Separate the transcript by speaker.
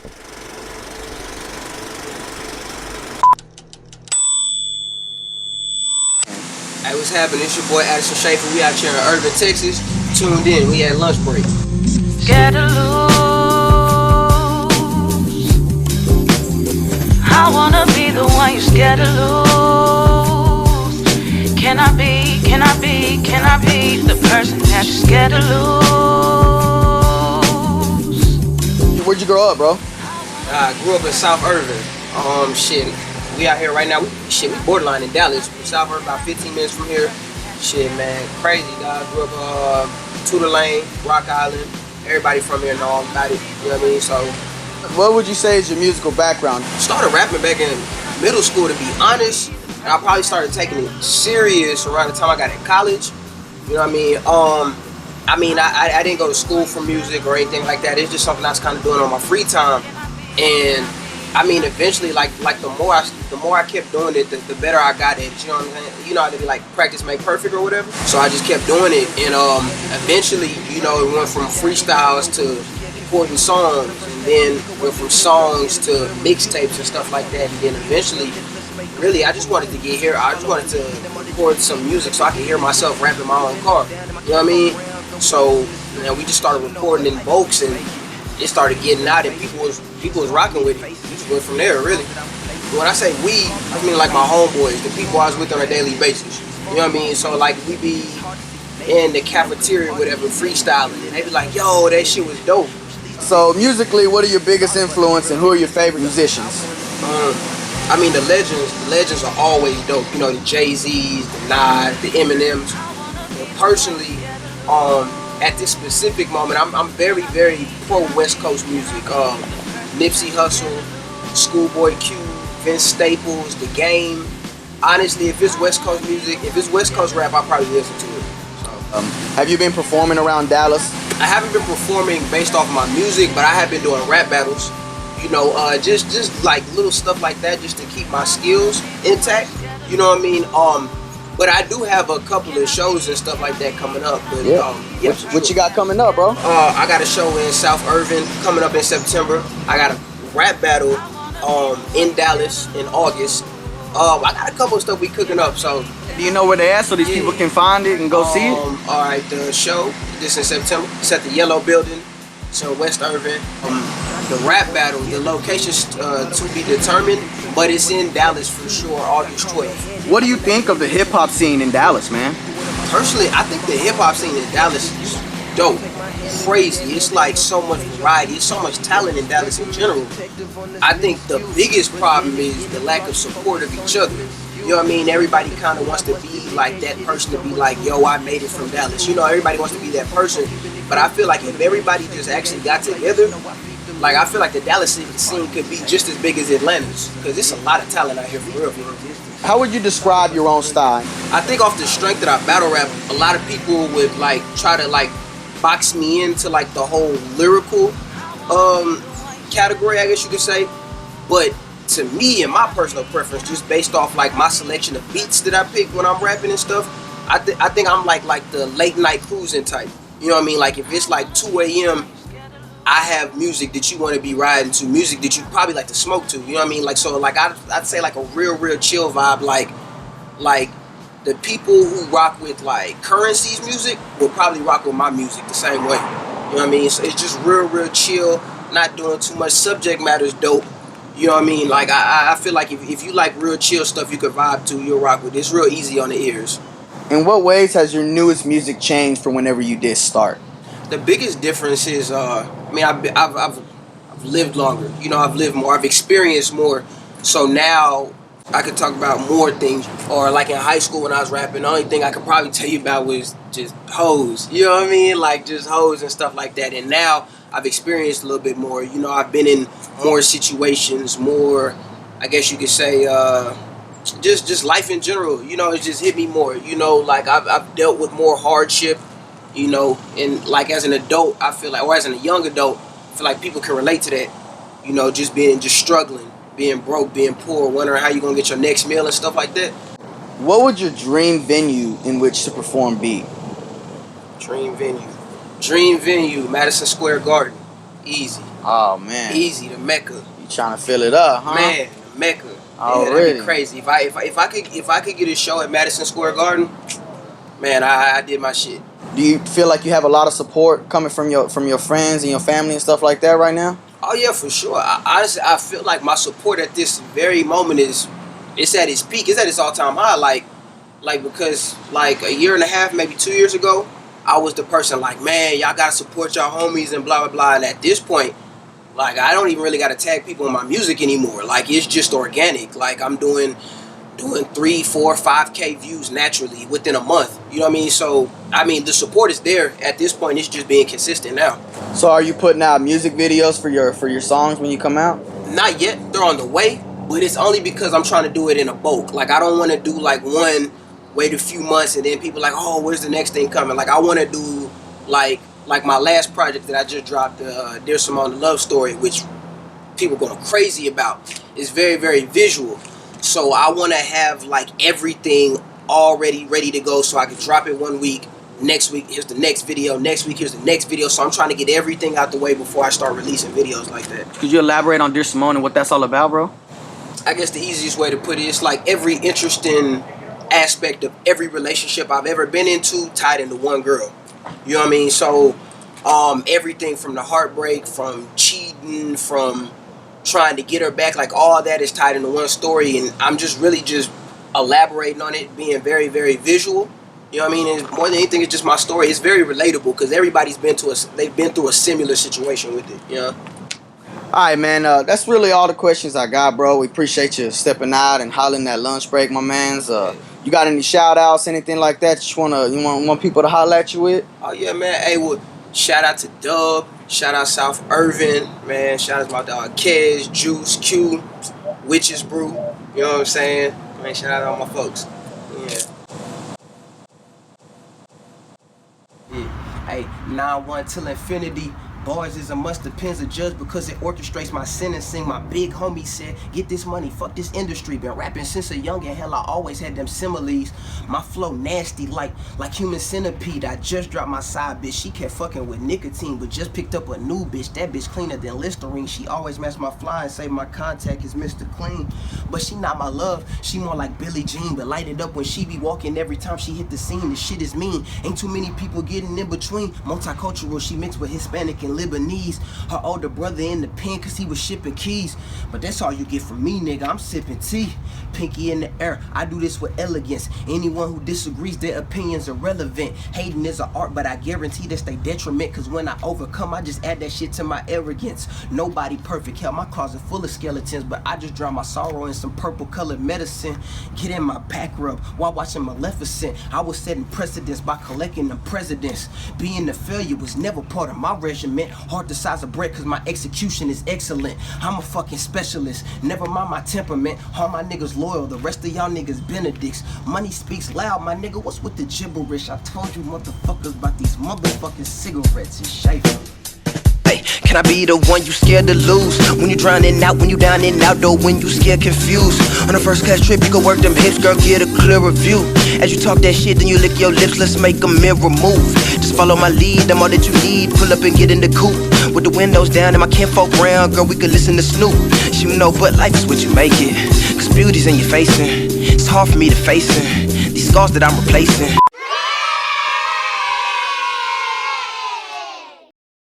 Speaker 1: Hey, what's happening? It's your boy Addyson Shaffer. We out here in Irving, Texas. Tuned in. We at lunch break.
Speaker 2: Scared to lose. I wanna be the one you're scared to lose. Can I be the person that you're scared to lose?
Speaker 3: Where'd you grow up, bro?
Speaker 1: I grew up in South Irving. Shit. We out here right now. We borderline in Dallas. South Irving, about 15 minutes from here. Shit, man, crazy, dog. Grew up Tudor Lane, Rock Island. Everybody from here know all about it. You know what I mean? So,
Speaker 3: what would you say is your musical background?
Speaker 1: Started rapping back in middle school, to be honest. And I probably started taking it serious around the time I got in college. You know what I mean? I didn't go to school for music or anything like that. It's just something I was kind of doing on my free time. And I mean, eventually, like the more I kept doing it, the better I got at it. You know what I'm saying? You know how they be like, practice make perfect or whatever. So I just kept doing it, and eventually, you know, it went from freestyles to recording songs, and then went from songs to mixtapes and stuff like that. And then eventually, really, I just wanted to get here. I just wanted to record some music so I could hear myself rap in my own car. You know what I mean? So, you know, we just started recording in bulks, and it started getting out, and people was rocking with it. We just went from there, really. When I say we, I mean like my homeboys, the people I was with on a daily basis. You know what I mean? So like we be in the cafeteria or whatever, freestyling, and they be like, yo, that shit was dope.
Speaker 3: So musically, what are your biggest influence and who are your favorite musicians?
Speaker 1: I mean, the legends are always dope. You know, the Jay-Z's, the Nas, the Eminems. And personally, at this specific moment, I'm very, very pro West Coast music. Nipsey Hussle, Schoolboy Q, Vince Staples, The Game. Honestly, if it's West Coast music, if it's West Coast rap, I'll probably listen to it. So,
Speaker 3: have you been performing around Dallas?
Speaker 1: I haven't been performing based off of my music, but I have been doing rap battles. You know, just like little stuff like that, just to keep my skills intact. You know what I mean? But I do have a couple of shows and stuff like that coming up. But
Speaker 3: what you got coming up, bro?
Speaker 1: I got a show in South Irving coming up in September. I got a rap battle in Dallas in August. I got a couple of stuff we cooking up. So
Speaker 3: do you know where they at so these people can find it and go see it?
Speaker 1: All right, the show this in September. It's at the Yellow Building. So West Irving. The rap battle, the location's to be determined, but it's in Dallas for sure, August 12th.
Speaker 3: What do you think of the hip hop scene in Dallas, man?
Speaker 1: Personally, I think the hip hop scene in Dallas is dope, crazy. It's like so much variety, it's so much talent in Dallas in general. I think the biggest problem is the lack of support of each other. You know what I mean? Everybody kind of wants to be like that person, to be like, yo, I made it from Dallas. You know, everybody wants to be that person. But I feel like if everybody just actually got together, like I feel like the Dallas scene could be just as big as Atlanta's, because there's a lot of talent out here for real.
Speaker 3: How would you describe your own style?
Speaker 1: I think off the strength that I battle rap, a lot of people would like try to like box me into like the whole lyrical category, I guess you could say. But to me, and my personal preference, just based off like my selection of beats that I pick when I'm rapping and stuff, I think I'm like the late night cruising type. You know what I mean? Like if it's like 2 a.m., I have music that you want to be riding to, music that you probably like to smoke to. You know what I mean? Like so, like I'd say like a real chill vibe. Like the people who rock with like Currency's music will probably rock with my music the same way. You know what I mean? So it's just real chill, not doing too much. Subject matter's dope. You know what I mean? Like I feel like if you like real chill stuff, you could vibe to. You'll rock with it. It's real easy on the ears.
Speaker 3: In what ways has your newest music changed from whenever you did start?
Speaker 1: The biggest difference is, I mean, I've lived longer. You know, I've lived more. I've experienced more. So now I could talk about more things. Or like in high school when I was rapping, the only thing I could probably tell you about was just hoes. You know what I mean? Like just hoes and stuff like that. And now I've experienced a little bit more. You know, I've been in more situations, more, I guess you could say, just life in general. You know, it's just hit me more. You know, like I've dealt with more hardship. You know, and like as an adult, I feel like, or as a young adult, I feel like people can relate to that. You know, just struggling, being broke, being poor, wondering how you're going to get your next meal and stuff like that.
Speaker 3: What would your dream venue in which to perform be?
Speaker 1: Dream venue, Madison Square Garden. Easy.
Speaker 3: Oh man.
Speaker 1: Easy, the Mecca.
Speaker 3: You trying to fill it up, huh?
Speaker 1: Man, Mecca.
Speaker 3: Oh,
Speaker 1: Yeah,
Speaker 3: really?
Speaker 1: that'd be crazy. If I could get a show at Madison Square Garden, man, I did my shit.
Speaker 3: Do you feel like you have a lot of support coming from your friends and your family and stuff like that right now?
Speaker 1: Oh yeah, for sure. Honestly, I feel like my support at this very moment it's at its peak. It's at its all-time high. Like because like a year and a half, maybe 2 years ago, I was the person like, man, y'all gotta support y'all homies and blah blah blah. And at this point, like I don't even really gotta tag people in my music anymore. Like it's just organic. Like I'm doing 3, 4, 5K views naturally within a month. You know what I mean? So I mean the support is there at this point. It's just being consistent now.
Speaker 3: So are you putting out music videos for your songs when you come out?
Speaker 1: Not yet. They're on the way, but it's only because I'm trying to do it in a bulk. Like I don't want to do like one, wait a few months, and then people like, oh, where's the next thing coming? Like I want to do like my last project that I just dropped, Dear Simone, the Love Story, which people going crazy about. It's very, very visual. So I want to have like everything already ready to go so I can drop it 1 week. Next week, here's the next video. Next week, here's the next video. So I'm trying to get everything out the way before I start releasing videos like that.
Speaker 3: Could you elaborate on Dear Simone and what that's all about, bro?
Speaker 1: I guess the easiest way to put it is like every interesting aspect of every relationship I've ever been into tied into one girl. You know what I mean? So everything from the heartbreak, from cheating, from trying to get her back, like all that is tied into one story, and I'm just really just elaborating on it, being very, very visual. You know what I mean? And more than anything, it's just my story. It's very relatable because everybody's been through a similar situation with it. You know.
Speaker 3: All right, man. That's really all the questions I got, bro. We appreciate you stepping out and hollering that lunch break, my man's. You got any shout outs, anything like that you want people to holler at you with?
Speaker 1: Oh yeah, man. Hey, well, shout out to Dub. Shout out South Irving, man. Shout out to my dog Kez, Juice, Q, Witches Brew. You know what I'm saying? Man, shout out to all my folks. Yeah. Hey, 9-1 till infinity. Bars is a must, depends a judge because it orchestrates my sentencing. My big homie said, get this money, fuck this industry. Been rapping since a young and hell, I always had them similes. My flow nasty like human centipede. I just dropped my side bitch. She kept fucking with nicotine, but just picked up a new bitch. That bitch cleaner than Listerine. She always match my fly and say my contact is Mr. Clean. But she not my love, she more like Billie Jean. But light it up when she be walking every time she hit the scene. The shit is mean, ain't too many people getting in between. Multicultural, she mixed with Hispanic and Lebanese. Her older brother in the pen cause he was shipping keys. But that's all you get from me, nigga. I'm sipping tea. Pinky in the air, I do this with elegance. Anyone who disagrees, their opinions are relevant. Hating is an art, but I guarantee that's their detriment. Cause when I overcome, I just add that shit to my arrogance. Nobody perfect, hell, my closet full of skeletons. But I just drown my sorrow in some purple colored medicine. Get in my back rub while watching Maleficent. I was setting precedents by collecting them presidents. Being a failure was never part of my regiment. Hard the size of bread cause my execution is excellent. I'm a fucking specialist, never mind my temperament. All my niggas loyal, the rest of y'all niggas Benedicts. Money speaks loud, my nigga, what's with the gibberish? I told you motherfuckers about these motherfucking cigarettes and Schaffer. Hey, can I be the one you scared to lose? When you drowning out, when you down and out, though, when you scared, confused. On a first class trip, you can work them hips, girl, get a clearer view. As you talk that shit, then you lick your lips, let's make a mirror move. Just follow my lead, I'm all that you need. Pull up and get in the coupe. With the windows down and my kinfolk round, girl, we could listen to Snoop. You know, but life is what you make it. Cause beauty's in your facing. It's hard for me to face it. These scars that I'm replacing.